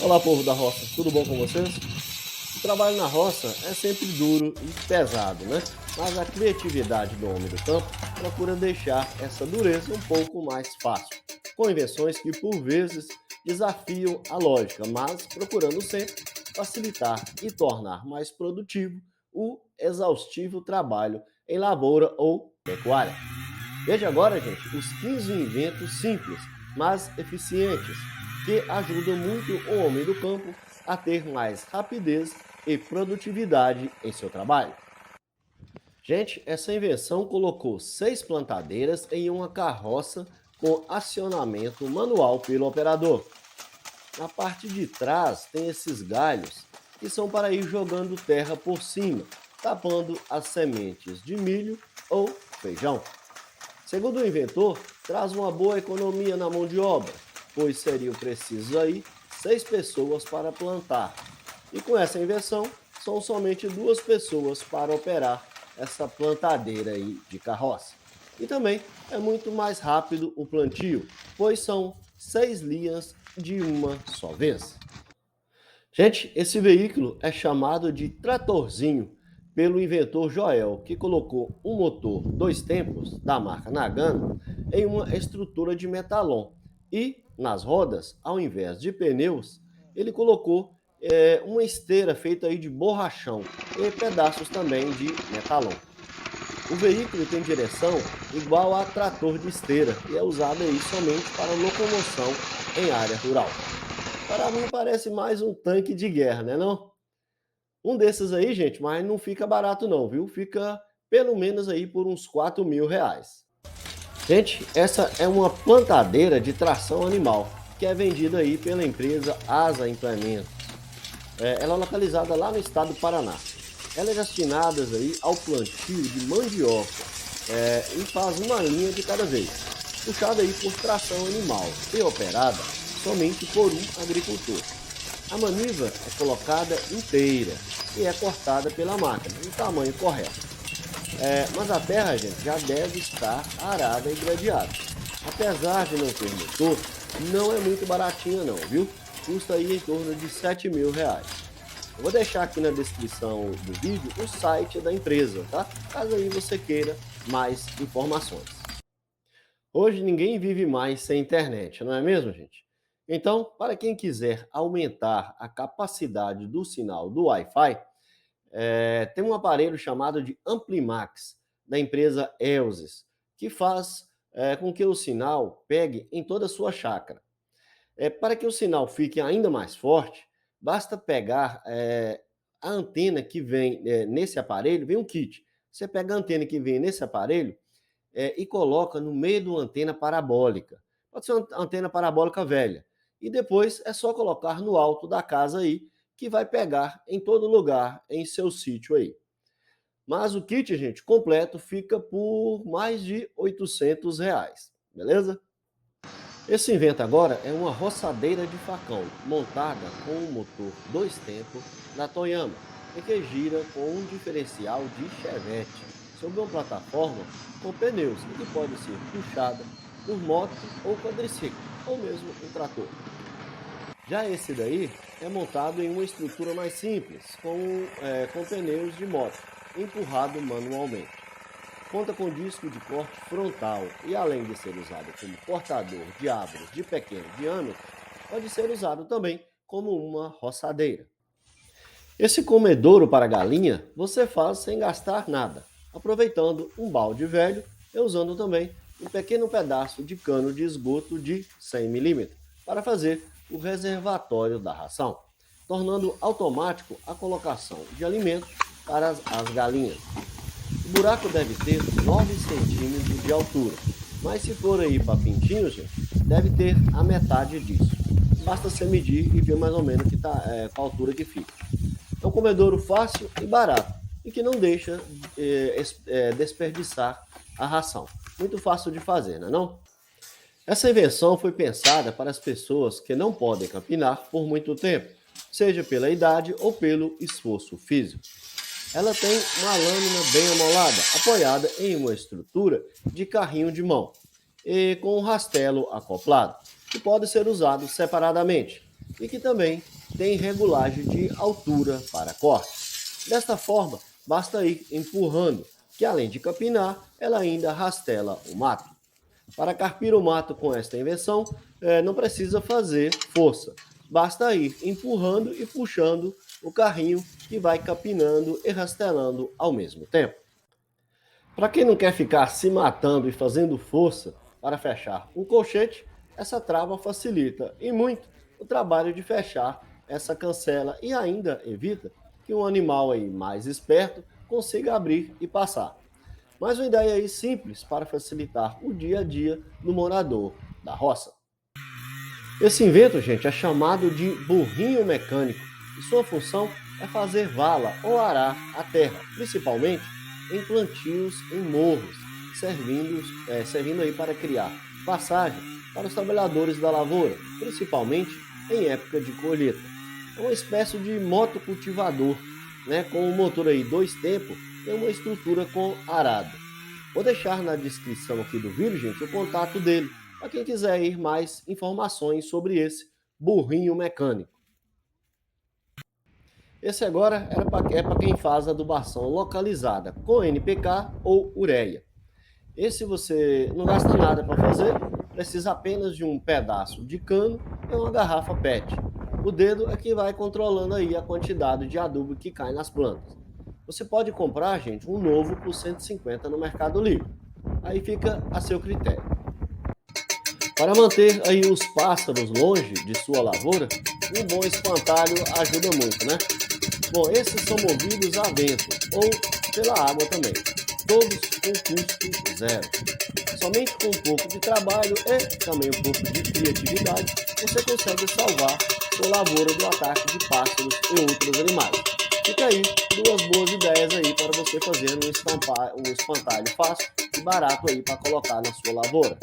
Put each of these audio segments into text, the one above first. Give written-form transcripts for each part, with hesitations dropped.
Olá, povo da roça, tudo bom com vocês? O trabalho na roça é sempre duro e pesado, né? Mas a criatividade do homem do campo procura deixar essa dureza um pouco mais fácil, com invenções que por vezes desafiam a lógica, mas procurando sempre facilitar e tornar mais produtivo o exaustivo trabalho em lavoura ou pecuária. Veja agora, gente, os 15 inventos simples, mas eficientes, que ajudam muito o homem do campo a ter mais rapidez e produtividade em seu trabalho. Gente, essa invenção colocou 6 plantadeiras em uma carroça com acionamento manual pelo operador. Na parte de trás tem esses galhos que são para ir jogando terra por cima, tapando as sementes de milho ou feijão. Segundo o inventor, traz uma boa economia na mão de obra, pois seriam precisos aí 6 pessoas para plantar. E com essa invenção, são somente 2 pessoas para operar essa plantadeira aí de carroça. E também é muito mais rápido o plantio, pois são 6 linhas de uma só vez. Gente, esse veículo é chamado de tratorzinho pelo inventor Joel, que colocou um motor 2 tempos da marca Nagano em uma estrutura de metalon e nas rodas, ao invés de pneus, ele colocou uma esteira feita aí de borrachão e pedaços também de metalon. O veículo tem direção igual a trator de esteira e é usado aí somente para locomoção em área rural. Para mim parece mais um tanque de guerra, né não? Um desses aí, gente, mas não fica barato não, viu? Fica pelo menos aí por uns R$ 4.000. Gente, essa é uma plantadeira de tração animal, que é vendida aí pela empresa Asa Implementos. Ela é localizada lá no estado do Paraná. Ela é destinada aí ao plantio de mandioca e faz uma linha de cada vez, puxada aí por tração animal e operada somente por um agricultor. A maniva é colocada inteira e é cortada pela máquina, no tamanho correto. Mas a terra, gente, já deve estar arada e gradeada. Apesar de não ter motor, não é muito baratinha não, viu? Custa aí em torno de R$ 7.000. Eu vou deixar aqui na descrição do vídeo o site da empresa, tá? Caso aí você queira mais informações. Hoje ninguém vive mais sem internet, não é mesmo, gente? Então, para quem quiser aumentar a capacidade do sinal do Wi-Fi, tem um aparelho chamado de Amplimax, da empresa Elsys, que faz com que o sinal pegue em toda a sua chácara. Para que o sinal fique ainda mais forte, basta pegar a antena que vem nesse aparelho, vem um kit. Você pega a antena que vem nesse aparelho e coloca no meio de uma antena parabólica. Pode ser uma antena parabólica velha. E depois é só colocar no alto da casa aí, que vai pegar em todo lugar em seu sítio aí. Mas o kit, gente, completo fica por mais de R$ 800, beleza? Esse invento agora é uma roçadeira de facão, montada com um motor 2 tempos da Toyama, e que gira com um diferencial de chevette, sobre uma plataforma com pneus e que pode ser puxada por moto ou quadriciclo, ou mesmo um trator. Já esse daí é montado em uma estrutura mais simples, com pneus de moto, empurrado manualmente. Conta com disco de corte frontal e, além de ser usado como portador de árvores de pequeno diâmetro, pode ser usado também como uma roçadeira. Esse comedouro para galinha você faz sem gastar nada, aproveitando um balde velho e usando também um pequeno pedaço de cano de esgoto de 100 milímetros para fazer o reservatório da ração, tornando automático a colocação de alimentos para as galinhas. O buraco deve ter 9 centímetros de altura, mas se for aí para pintinhos, gente, deve ter a metade disso. Basta você medir e ver mais ou menos qual a altura que fica. É um comedouro fácil e barato e que não deixa desperdiçar a ração. Muito fácil de fazer, não é não? Essa invenção foi pensada para as pessoas que não podem campinar por muito tempo, seja pela idade ou pelo esforço físico. Ela tem uma lâmina bem amolada, apoiada em uma estrutura de carrinho de mão e com um rastelo acoplado, que pode ser usado separadamente e que também tem regulagem de altura para corte. Desta forma, basta ir empurrando, que além de capinar, ela ainda rastela o mato. Para carpir o mato com esta invenção, não precisa fazer força. Basta ir empurrando e puxando o carrinho que vai capinando e rastelando ao mesmo tempo. Para quem não quer ficar se matando e fazendo força para fechar um colchete, essa trava facilita e muito o trabalho de fechar essa cancela e ainda evita que um animal aí mais esperto consiga abrir e passar. Mais uma ideia aí simples para facilitar o dia a dia do morador da roça. Esse invento, gente, é chamado de burrinho mecânico e sua função é fazer vala ou arar a terra, principalmente em plantios em morros, servindo aí para criar passagem para os trabalhadores da lavoura, principalmente em época de colheita. É uma espécie de motocultivador, né, com um motor aí 2 tempos e uma estrutura com arado. Vou deixar na descrição aqui do vídeo, gente, o contato dele, para quem quiser ir mais informações sobre esse burrinho mecânico. Esse agora é para quem faz adubação localizada com NPK ou ureia. Esse você não gasta nada para fazer, precisa apenas de um pedaço de cano e uma garrafa PET. O dedo é que vai controlando aí a quantidade de adubo que cai nas plantas. Você pode comprar, gente, um novo por 150 no Mercado Livre. Aí fica a seu critério. Para manter aí os pássaros longe de sua lavoura, um bom espantalho ajuda muito, né? Bom, esses são movidos a vento ou pela água também, todos com custo zero. Somente com um pouco de trabalho e também um pouco de criatividade, você consegue salvar sua lavoura do ataque de pássaros e outros animais. Fica aí duas boas ideias aí para você fazer um espantalho fácil e barato aí para colocar na sua lavoura.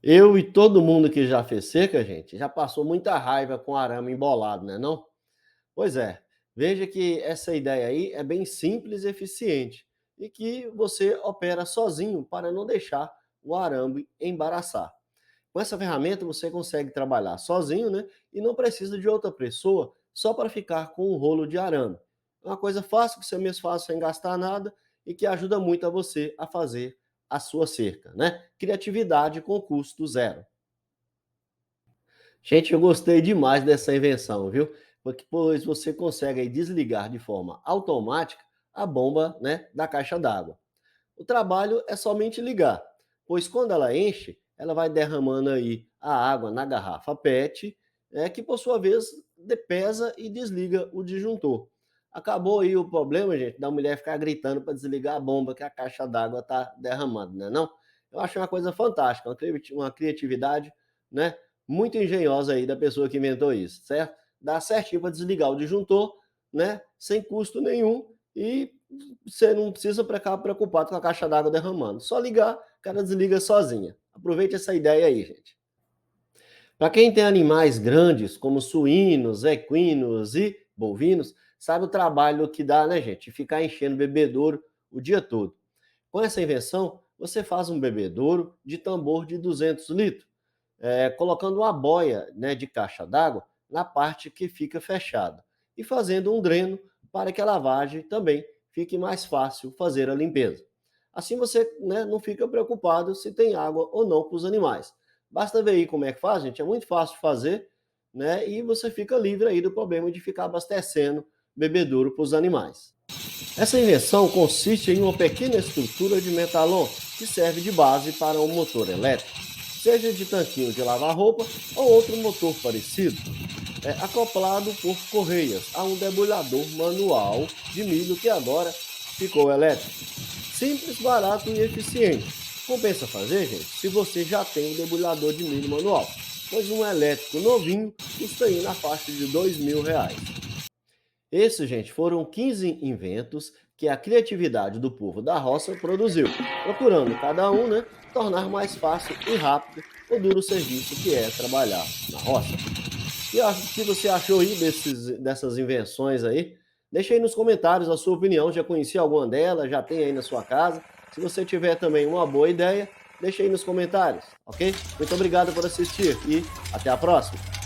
Eu e todo mundo que já fez cerca, gente, já passou muita raiva com arame embolado, né não? Pois é, veja que essa ideia aí é bem simples e eficiente e que você opera sozinho para não deixar o arame embaraçar. Com essa ferramenta você consegue trabalhar sozinho, né? E não precisa de outra pessoa só para ficar com um rolo de arame. É uma coisa fácil que você mesmo faz sem gastar nada e que ajuda muito a você a fazer a sua cerca, né? Criatividade com custo zero. Gente, eu gostei demais dessa invenção, viu? Porque pois você consegue aí desligar de forma automática a bomba, né, da caixa d'água. O trabalho é somente ligar, pois quando ela enche, ela vai derramando aí a água na garrafa PET, que por sua vez pesa e desliga o disjuntor. Acabou aí o problema, gente, da mulher ficar gritando para desligar a bomba que a caixa d'água está derramando, né não? Eu acho uma coisa fantástica, uma criatividade, né, muito engenhosa aí da pessoa que inventou isso, certo? Dá certinho para desligar o disjuntor, né, sem custo nenhum e você não precisa ficar preocupado com a caixa d'água derramando. Só ligar, o cara desliga sozinha. Aproveite essa ideia aí, gente. Para quem tem animais grandes, como suínos, equinos e bovinos, sabe o trabalho que dá, né, gente? Ficar enchendo bebedouro o dia todo. Com essa invenção, você faz um bebedouro de tambor de 200 litros, colocando uma boia, né, de caixa d'água na parte que fica fechada e fazendo um dreno para que a lavagem também fique mais fácil fazer a limpeza. Assim você, né, não fica preocupado se tem água ou não para os animais. Basta ver aí como é que faz, gente, é muito fácil de fazer, né, e você fica livre aí do problema de ficar abastecendo bebedouro para os animais. Essa invenção consiste em uma pequena estrutura de metalon que serve de base para um motor elétrico, seja de tanquinho de lavar roupa ou outro motor parecido, acoplado por correias a um debulhador manual de milho que agora ficou elétrico. Simples, barato e eficiente. Compensa fazer, gente, se você já tem um debulhador de milho manual, pois um elétrico novinho custa aí na faixa de R$ 2.000. Esses, gente, foram 15 inventos que a criatividade do povo da roça produziu, procurando cada um, né, tornar mais fácil e rápido o duro serviço que é trabalhar na roça. E o que você achou aí dessas invenções aí? Deixa aí nos comentários a sua opinião. Já conhecia alguma delas? Já tem aí na sua casa? Se você tiver também uma boa ideia, Deixa aí nos comentários, ok? Muito obrigado por assistir e até a próxima!